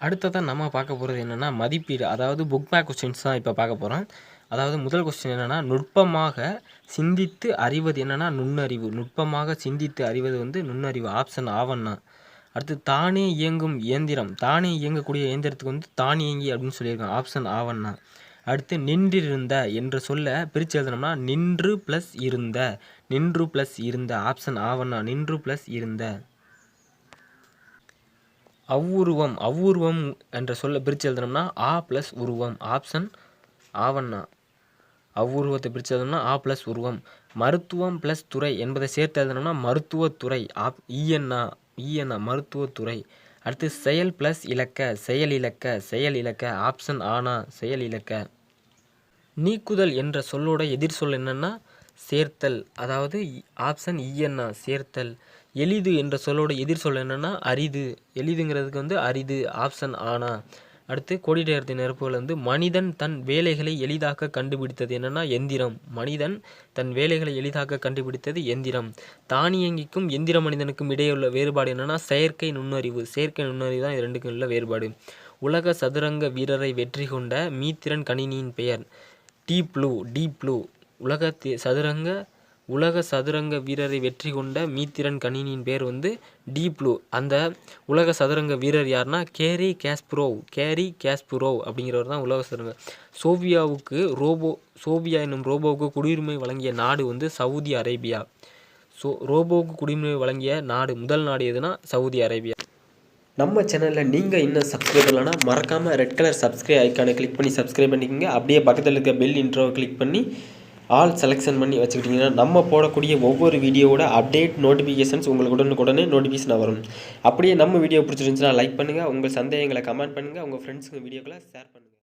அடுத்ததா நம்ம பார்க்க போறது என்னன்னா, மதிப்பீடு. அதாவது புக் பேக் கொஸ்டின்ஸ் தான் இப்ப பார்க்க போறோம். அதாவது முதல் கொஸ்டின் என்னன்னா, நுட்பமாக சிந்தித்து அறிவது என்னன்னா நுண்ணறிவு. நுட்பமாக சிந்தித்து அறிவது வந்து நுண்ணறிவு. ஆப்ஷன் ஆவண்ணா. அடுத்து தானே இயங்கும் இயந்திரம். தானே இயங்கக்கூடிய இயந்திரத்துக்கு வந்து தானியங்கி அப்படின்னு சொல்லியிருக்காங்க. ஆப்ஷன் ஆவண்ணா. அடுத்து நின்றிருந்த என்ற சொல்ல பிரித்து எழுதணும்னா நின்று ப்ளஸ் இருந்த. நின்று ப்ளஸ் இருந்த. ஆப்ஷன் ஆவண்ணா. நின்று ப்ளஸ் இருந்த. அவ்வுருவம். அவ்வுருவம் என்ற சொல்ல பிரித்து எழுதணும்னா ஆ ப்ளஸ் உருவம். ஆப்ஷன் ஆவண்ணா. அவ்வுருவத்தை பிரித்து எழுதணும்னா ஆ ப்ளஸ் உருவம். மருத்துவம் ப்ளஸ் துறை என்பதை சேர்த்து எழுதணும்னா மருத்துவத்துறை. ஈஎன்ஆ. ஈஎன்ஆ மருத்துவத்துறை. அடுத்து செயல் ப்ளஸ் இலக்க. செயல் இலக்க. செயல் இலக்க. ஆப்ஷன் ஆனா. செயல் இலக்க. நீக்குதல் என்ற சொல்லோட எதிர் சொல் என்னன்னா சேர்த்தல். அதாவது ஆப்ஷன் ஈஎன்ஆ சேர்த்தல். எளிது என்ற சொல்லோட எதிர் சொல் என்னன்னா அரிது. எளிதுங்கிறதுக்கு வந்து அரிது. ஆப்ஷன் ஆனா. அடுத்து கோடிட்ட நிரப்புகள் வந்து மனிதன் தன் வேலைகளை எளிதாக்க கண்டுபிடித்தது என்னன்னா எந்திரம். மனிதன் தன் வேலைகளை எளிதாக்க கண்டுபிடித்தது எந்திரம். தானியங்கிக்கும் எந்திர மனிதனுக்கும் இடையே உள்ள வேறுபாடு என்னன்னா செயற்கை நுண்ணறிவு. செயற்கை நுண்ணறிவு தான் இது ரெண்டுக்கும் உள்ள வேறுபாடு. உலக சதுரங்க வீரரை வெற்றி கொண்ட மீத்திறன் கணினியின் பெயர் டீப் ப்ளூ. Deep blue. உலக சதுரங்க வீரரை வெற்றி கொண்ட மீத்திறன் கணினியின் பேர் வந்து டீப் ப்ளூ. அந்த உலக சதுரங்க வீரர் யாருன்னா கேரி காஸ்பரோவ். கேரி காஸ்பரோவ் அப்படிங்கிறவர் தான் உலக சதுரங்க. சோவியா என்னும் ரோபோவுக்கு குடியுரிமை வழங்கிய நாடு வந்து சவுதி அரேபியா. ரோபோவுக்கு குடியுரிமை வழங்கிய நாடு முதல் நாடு எதுனா சவுதி அரேபியா. நம்ம சேனலில் நீங்கள் இன்னும் சப்ஸ்கிரைப் பண்ணலன்னா மறக்காமல் ரெட் கலர் சப்ஸ்கிரைப் ஐக்கானை கிளிக் பண்ணி சப்ஸ்கிரைப் பண்ணிக்கோங்க. அப்படியே பக்கத்தில் இருக்க பெல் இன்ட்ரோவை கிளிக் பண்ணி ஆல் செலெக்ஷன் பண்ணி வச்சுக்கிட்டிங்கன்னா நம்ம போடக்கூடிய ஒவ்வொரு வீடியோவோட அப்டேட் நோட்டிஃபிகேஷன்ஸ் உங்களுக்கு உடனுக்குடனே நோட்டிஃபிகேஷன் வரும். அப்படியே நம்ம வீடியோ பிடிச்சிருந்துச்சுன்னா லைக் பண்ணுங்கள். உங்கள் சந்தேகங்களை கமெண்ட் பண்ணுங்கள். உங்கள் ஃப்ரெண்ட்ஸுக்கு வீடியோக்களை ஷேர் பண்ணுங்கள்.